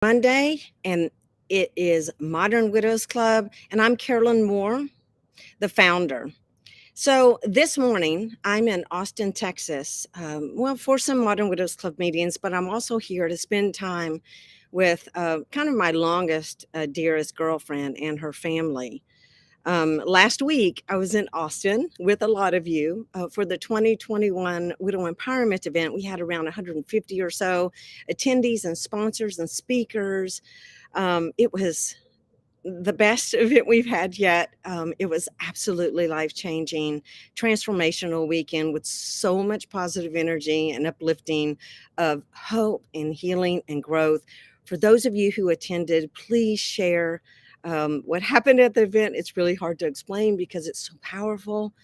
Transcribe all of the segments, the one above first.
Monday, and it is Modern Widows Club, and I'm Carolyn Moor, the founder. So this morning, I'm in Austin, Texas, for some Modern Widows Club meetings, but I'm also here to spend time with kind of my longest, dearest girlfriend and her family. Last week, I was in Austin with a lot of you for the 2021 Widow Empowerment event. We had around 150 or so attendees and sponsors and speakers. It was the best event we've had yet. It was absolutely life-changing, transformational weekend with so much positive energy and uplifting of hope and healing and growth. For those of you who attended, please share what happened at the event. It's really hard to explain because it's so powerful.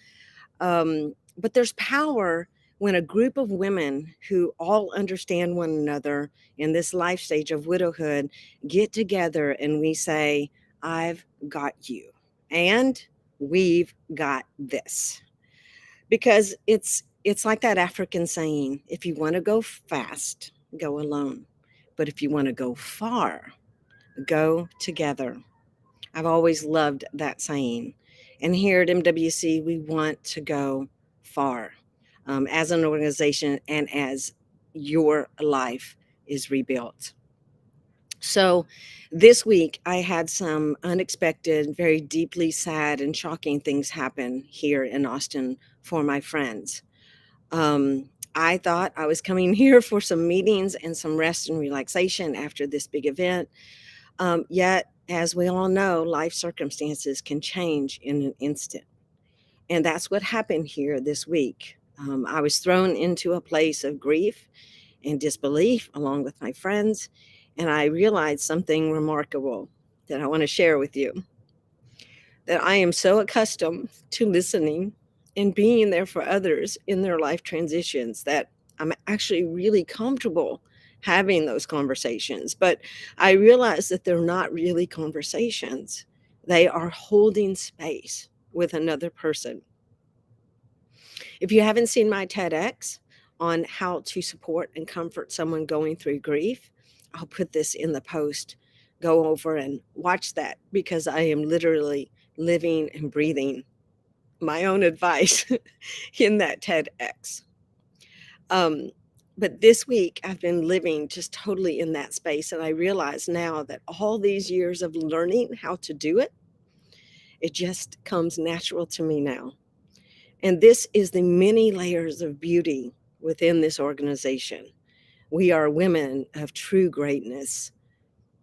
But there's power when a group of women who all understand one another in this life stage of widowhood get together and we say, I've got you, and we've got this. Because it's like that African saying, if you want to go fast, go alone. But if you want to go far, go together. I've always loved that saying. And here at MWC, we want to go far as an organization and as your life is rebuilt. So this week, I had some unexpected, very deeply sad and shocking things happen here in Austin for my friends. I thought I was coming here for some meetings and some rest and relaxation after this big event. Yet, as we all know, life circumstances can change in an instant. And that's what happened here this week. I was thrown into a place of grief and disbelief along with my friends, and I realized something remarkable that I want to share with you. That I am so accustomed to listening and being there for others in their life transitions that I'm actually really comfortable having those conversations. But I realize that they're not really conversations, they are holding space with another person. If you haven't seen my TEDx on how to support and comfort someone going through grief, I'll put this in the post. Go over and watch that because I am literally living and breathing my own advice in that TEDx. But this week I've been living just totally in that space. And I realize now that all these years of learning how to do it, it just comes natural to me now. And this is the many layers of beauty within this organization. We are women of true greatness,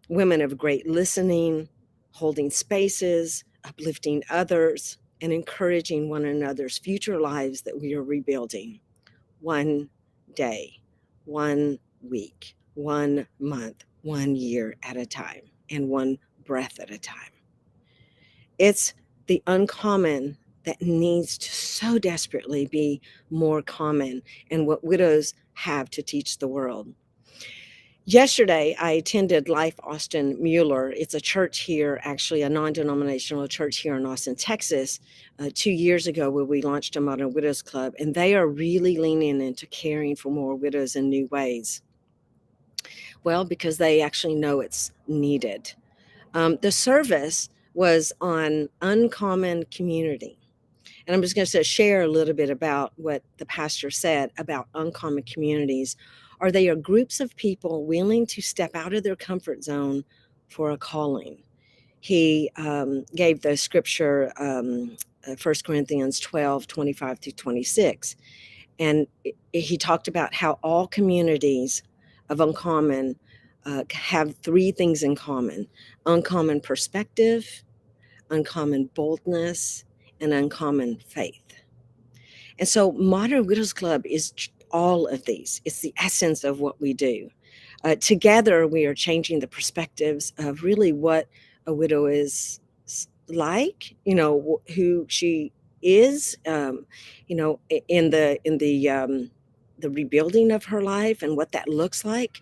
women of great listening, holding spaces, uplifting others, and encouraging one another's future lives that we are rebuilding. One day, 1 week, 1 month, 1 year at a time, and one breath at a time. It's the uncommon that needs to so desperately be more common and what widows have to teach the world. Yesterday, I attended Life Austin Mueller. It's a church here, actually a non-denominational church here in Austin, Texas, 2 years ago where we launched a Modern Widows Club, and they are really leaning into caring for more widows in new ways. Well, because they actually know it's needed. The service was on uncommon community. And I'm just going to share a little bit about what the pastor said about uncommon communities. Are they are groups of people willing to step out of their comfort zone for a calling? He gave the scripture, 1 Corinthians 12:25-26. And he talked about how all communities of uncommon have 3 things in common: uncommon perspective, uncommon boldness, and uncommon faith. And so Modern Widows Club is all of these. It's the essence of what we do. Together, we are changing the perspectives of really what a widow is like, who she is, in the rebuilding of her life and what that looks like.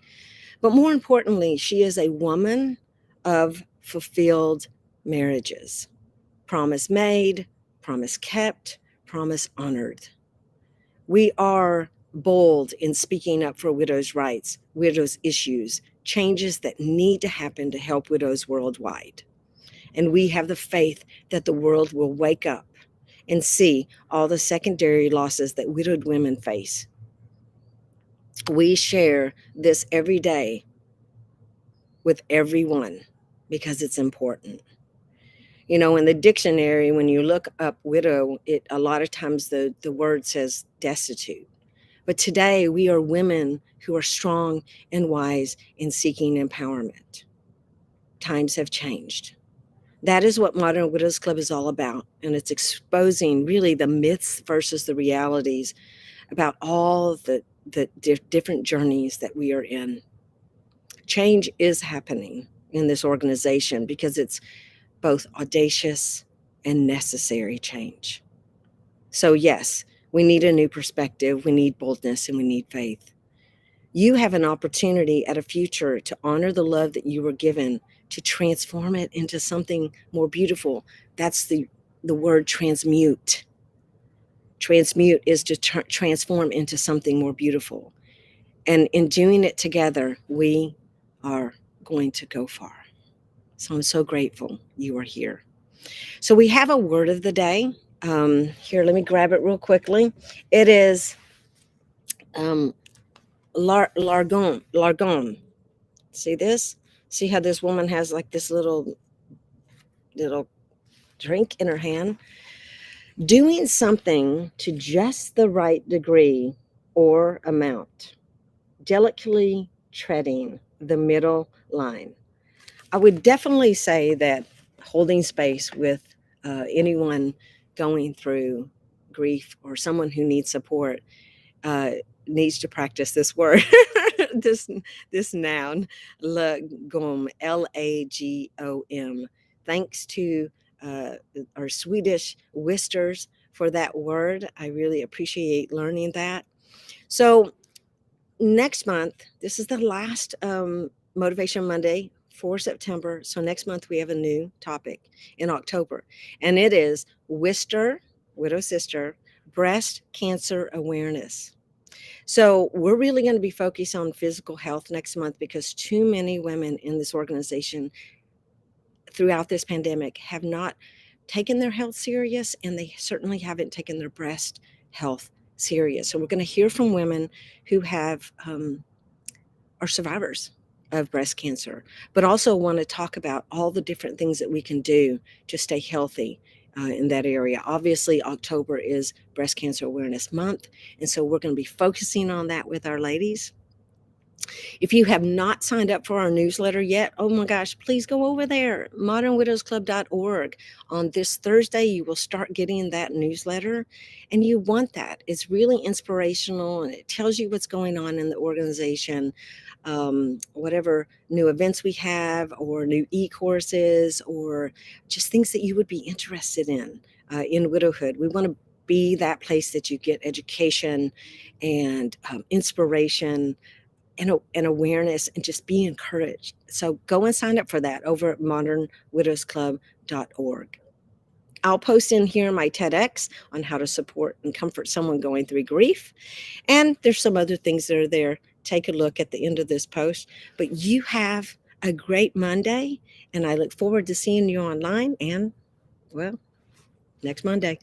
But more importantly, she is a woman of fulfilled marriages. Promise made, promise kept, promise honored. We are bold in speaking up for widows' rights, widows' issues, changes that need to happen to help widows worldwide. And we have the faith that the world will wake up and see all the secondary losses that widowed women face. We share this every day with everyone because it's important. You know, in the dictionary, when you look up widow, it a lot of times the word says destitute. But today we are women who are strong and wise in seeking empowerment. Times have changed. That is what Modern Widows Club is all about. And it's exposing really the myths versus the realities about all the different journeys that we are in. Change is happening in this organization because it's both audacious and necessary change. So, yes, we need a new perspective, we need boldness, and we need faith. You have an opportunity at a future to honor the love that you were given, to transform it into something more beautiful. That's the word transmute. Transmute is to transform into something more beautiful. And in doing it together, we are going to go far. So I'm so grateful you are here. So we have a word of the day. Here, let me grab it real quickly. It is largon. Largon. See this? See how this woman has like this little drink in her hand? Doing something to just the right degree or amount. Delicately treading the middle line. I would definitely say that holding space with anyone going through grief or someone who needs support needs to practice this word, this noun, lagom, Lagom. Thanks to uh, our Swedish whisters for that word. I really appreciate learning that. So next month, this is the last Motivation Monday for September. So next month we have a new topic in October, and it is Wister, Widow Sister, Breast Cancer Awareness. So we're really going to be focused on physical health next month because too many women in this organization throughout this pandemic have not taken their health serious, and they certainly haven't taken their breast health serious. So we're going to hear from women who have are survivors of breast cancer, but also want to talk about all the different things that we can do to stay healthy in that area. Obviously, October is Breast Cancer Awareness Month, and so we're going to be focusing on that with our ladies. If you have not signed up for our newsletter yet, oh my gosh, please go over there, modernwidowsclub.org. On this Thursday, you will start getting that newsletter, and you want that. It's really inspirational, and it tells you what's going on in the organization, whatever new events we have, or new e-courses, or just things that you would be interested in widowhood. We want to be that place that you get education and inspiration and awareness and just be encouraged. So go and sign up for that over at modernwidowsclub.org. I'll post in here my TEDx on how to support and comfort someone going through grief. And there's some other things that are there. Take a look at the end of this post. But you have a great Monday, and I look forward to seeing you online and, well, next Monday.